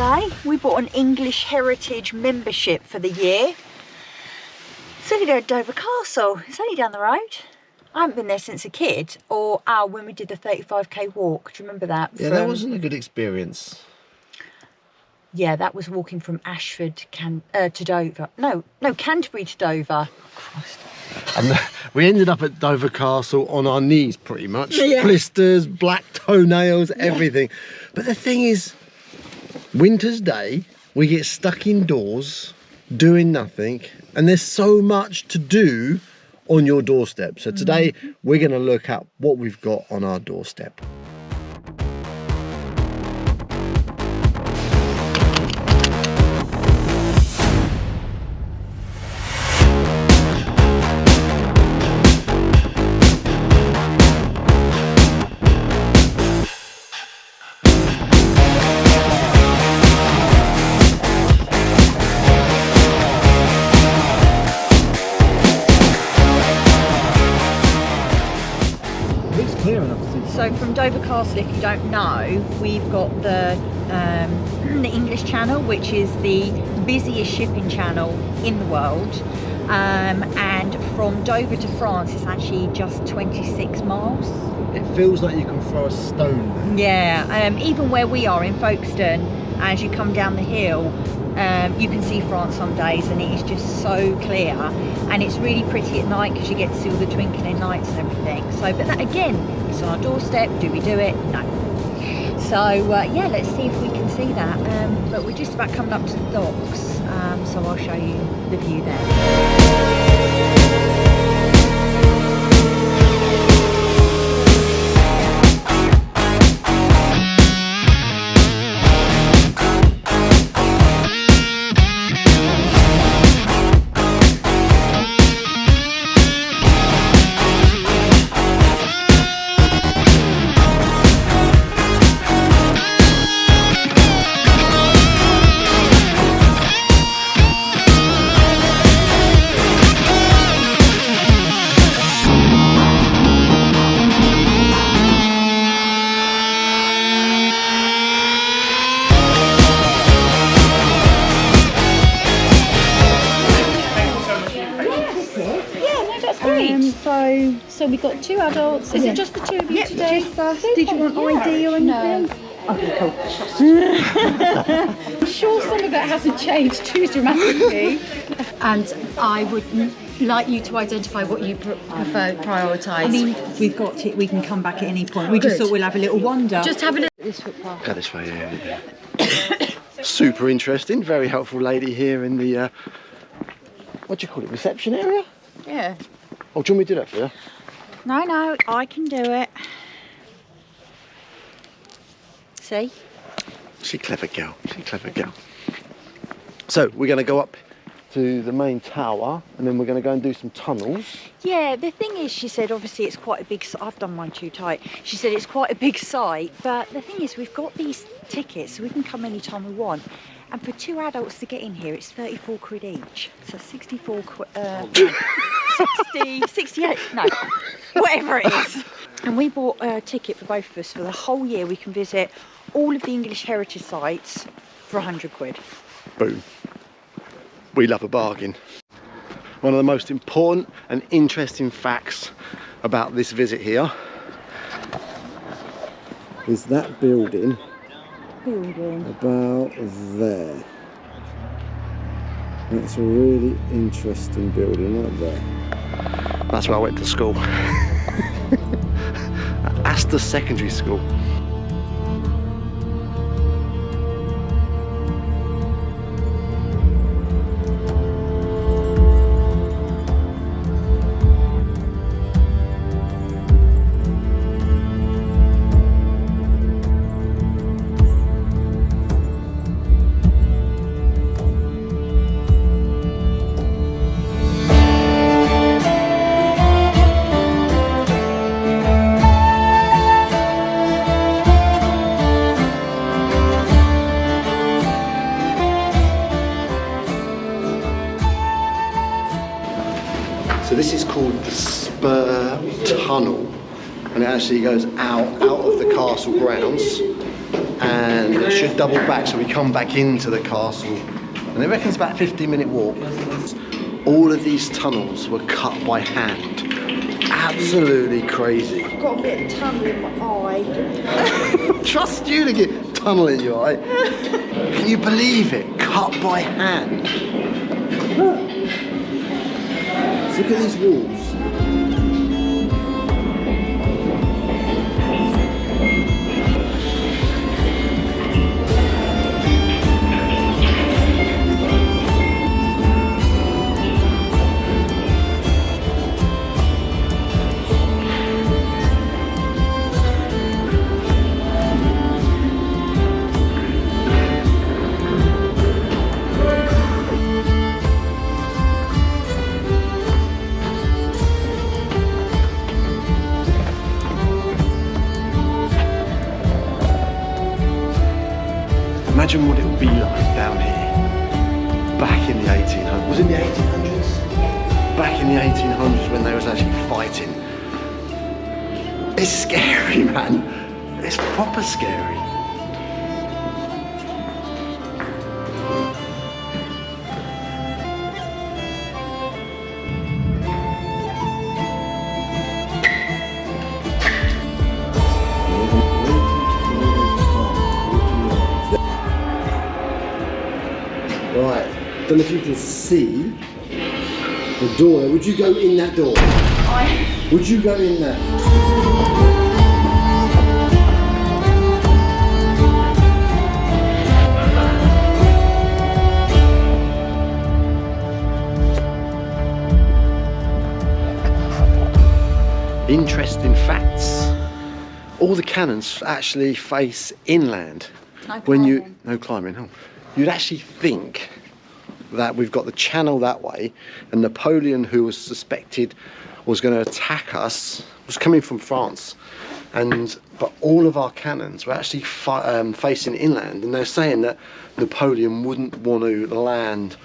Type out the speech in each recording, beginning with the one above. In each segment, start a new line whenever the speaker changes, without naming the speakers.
today. We bought an English Heritage membership for the year. It's only down at Dover Castle. It's only down the road. I haven't been there since a kid, or when we did the 35k walk. Do you remember that?
Yeah, that wasn't a good experience.
Yeah, that was walking from Ashford to Dover. No, Canterbury to Dover. Christ.
And we ended up at Dover Castle on our knees pretty much.
Yeah.
Blisters, black toenails, everything. But the thing is, winter's day, we get stuck indoors doing nothing, and there's so much to do on your doorstep. So today we're going to look at what we've got on our doorstep.
So from Dover Castle, if you don't know, we've got the English Channel, which is the busiest shipping channel in the world. And from Dover to France, it's actually just 26 miles.
It feels like you can throw a stone there.
Yeah, even where we are in Folkestone, as you come down the hill, you can see France some days, and it is just so clear, and it's really pretty at night because you get to see all the twinkling lights and everything. So, but that again, it's on our doorstep. Do we do it? No. So yeah, let's see if we can see that. But we're just about coming up to the docks, so I'll show you the view there. So we've got 2 adults. Is it just the 2 of you today? Just us. Did you want ID or anything? No. Okay, cool. I'm sure some of it hasn't changed too dramatically.
And I would like you to identify what you prefer, prioritise.
I mean, we've got it. We can come back at any point. We just thought we'll have a little wander.
Just have a look at this footpath.
Go this way, yeah. Super interesting. Very helpful lady here in the, what do you call it, reception area?
Yeah.
Oh, do you want me to do that for you?
No, I can do it. See?
She's a clever girl. She's a clever girl. So we're going to go up to the main tower, and then we're going to go and do some tunnels.
Yeah, the thing is, she said, obviously it's quite a big site. I've done mine too tight. She said it's quite a big site, but the thing is, we've got these tickets, so we can come anytime we want. And for 2 adults to get in here, it's 34 quid each. So 64 quid, 60, 68, no, whatever it is. And we bought a ticket for both of us for the whole year. We can visit all of the English heritage sites for 100 quid.
Boom. We love a bargain. One of the most important and interesting facts about this visit here is that building about there. That's a really interesting building right there. That's where I went to school. Astor Secondary School. So this is called the Spur Tunnel, and it actually goes out of the castle grounds and it should double back, so we come back into the castle. And they reckon it's about a 15-minute walk. All of these tunnels were cut by hand. Absolutely crazy.
I've got a bit of tunnel in my eye.
Trust you to get tunnel in your eye. Can you believe it? Cut by hand. Look at these walls. Imagine what it would be like down here, back in the 1800s. Was it the 1800s? Back in the 1800s when they was actually fighting. It's scary, man. It's proper scary. Right, don't know if you can see the door. Would you go in that door? Would you go in there? Interesting facts. All the cannons actually face inland. No climbing. Oh. You'd actually think that we've got the channel that way, and Napoleon, who was suspected was going to attack us, was coming from France, but all of our cannons were actually facing inland, and they're saying that Napoleon wouldn't want to land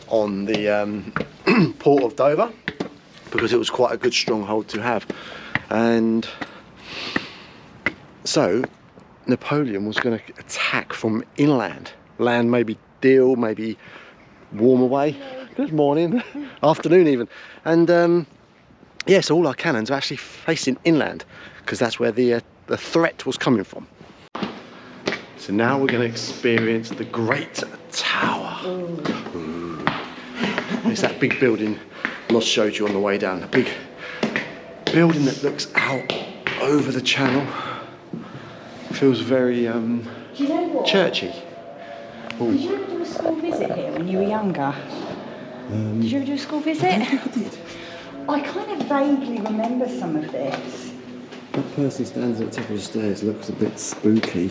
on the port of Dover because it was quite a good stronghold to have, and so Napoleon was going to attack from inland. Land maybe Deal, maybe warm away. Good morning, afternoon even. And yes, all our cannons are actually facing inland because that's where the threat was coming from. So now we're going to experience the Great Tower. Ooh. It's that big building Moss showed you on the way down. A big building that looks out over the channel. Feels very
Do you know what?
churchy. Ooh.
Did you ever do a school visit here when you were younger? Did you ever do a school visit?
I did.
I kind of vaguely remember some of this.
That person stands at the top of the stairs, looks a bit spooky.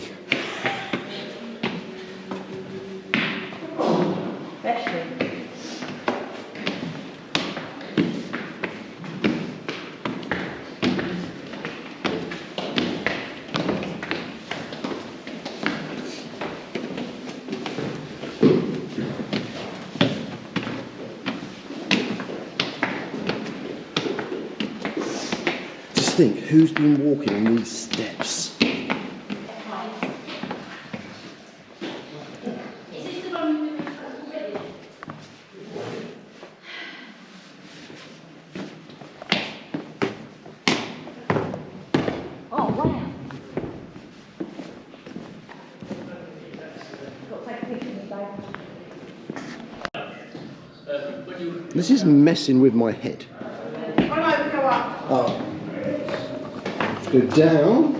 Bless you.
Think who's been walking on these steps.
Oh wow.
This is messing with my head. Oh. Go down.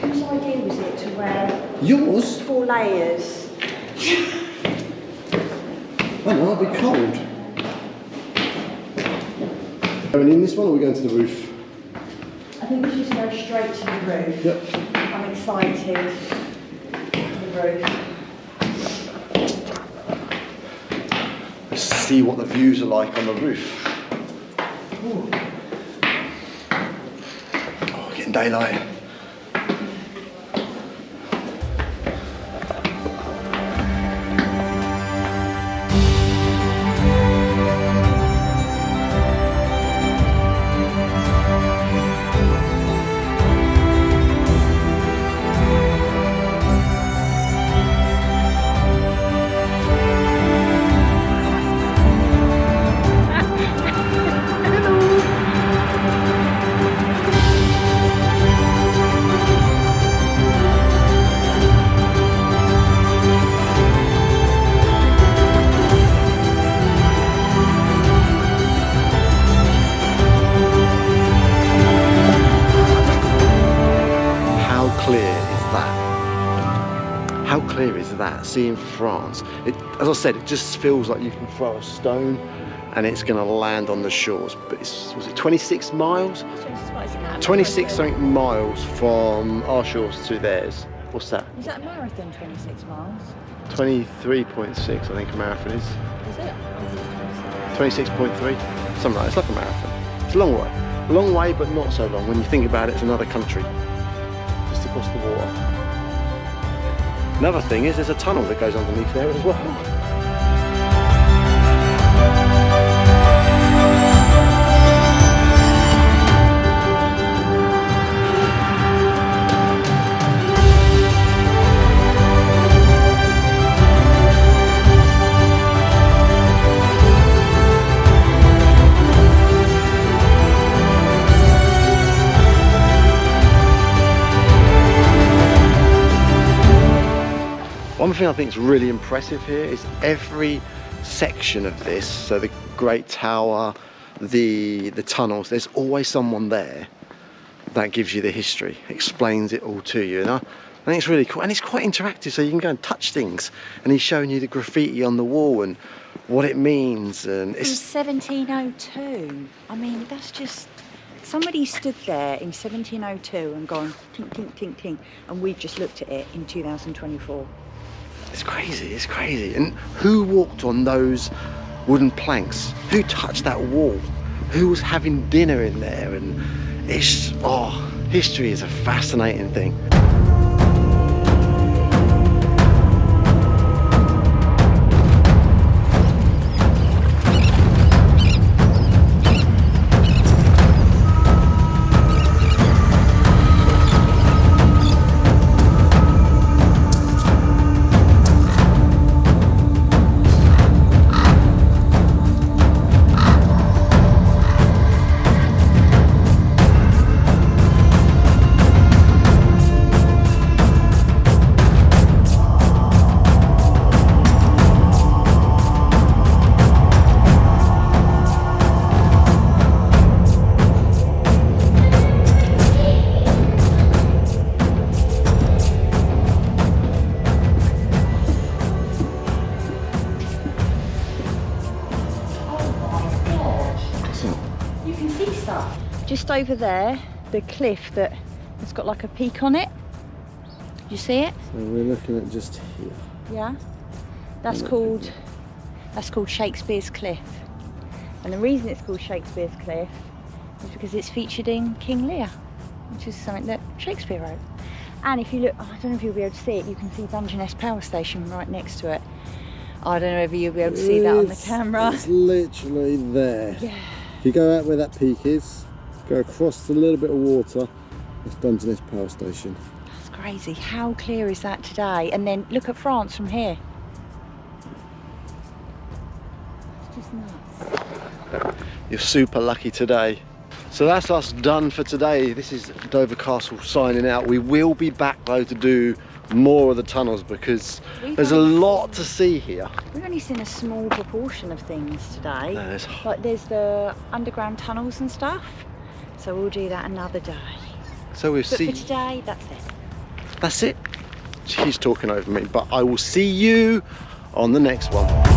Whose idea was it to wear
Yours?
4 layers?
I know, I'll be cold. Going in this one, or are we going to the roof?
I think we should just go straight to the roof.
Yep.
I'm excited. The roof.
Let's see what the views are like on the roof.
Ooh.
Oh, getting daylight. see in France. As I said, it just feels like you can throw a stone and it's going to land on the shores. But was it 26 miles? 26 something miles from our shores to theirs. What's that?
Is that a marathon, 26 miles?
23.6, I think a marathon is.
Is it?
26.3, something like that. It's like a marathon. It's a long way. A long way, but not so long. When you think about it, it's another country. Just across the water. Another thing is there's a tunnel that goes underneath there as well. One thing I think is really impressive here is every section of this, so the Great Tower, the tunnels, there's always someone there that gives you the history, explains it all to you. And I think it's really cool, and it's quite interactive, so you can go and touch things, and he's showing you the graffiti on the wall and what it means. And it's
1702. I mean, that's just, somebody stood there in 1702 and gone tink, tink, tink, tink, and we've just looked at it in 2024.
It's crazy, it's crazy. And who walked on those wooden planks? Who touched that wall? Who was having dinner in there? And it's, oh, history is a fascinating thing.
Just over there, the cliff that has got like a peak on it. You see it?
So we're looking at just here.
Yeah. That's called Shakespeare's Cliff. And the reason it's called Shakespeare's Cliff is because it's featured in King Lear, which is something that Shakespeare wrote. And if you look, I don't know if you'll be able to see it, you can see Dungeness Power Station right next to it. I don't know if you'll be able to see that on the camera.
It's literally there.
Yeah.
If you go out where that peak is, go across a little bit of water, that's Dungeness Power Station.
That's crazy. How clear is that today? And then look at France from here. It's just nuts.
You're super lucky today. So that's us done for today. This is Dover Castle signing out. We will be back though to do more of the tunnels because there's a lot to see here.
We've only seen a small proportion of things today.
No,
Like there's the underground tunnels and stuff. So we'll do that another day.
So we'll
But
see.
for today, that's it.
That's it. She's talking over me, but I will see you on the next one.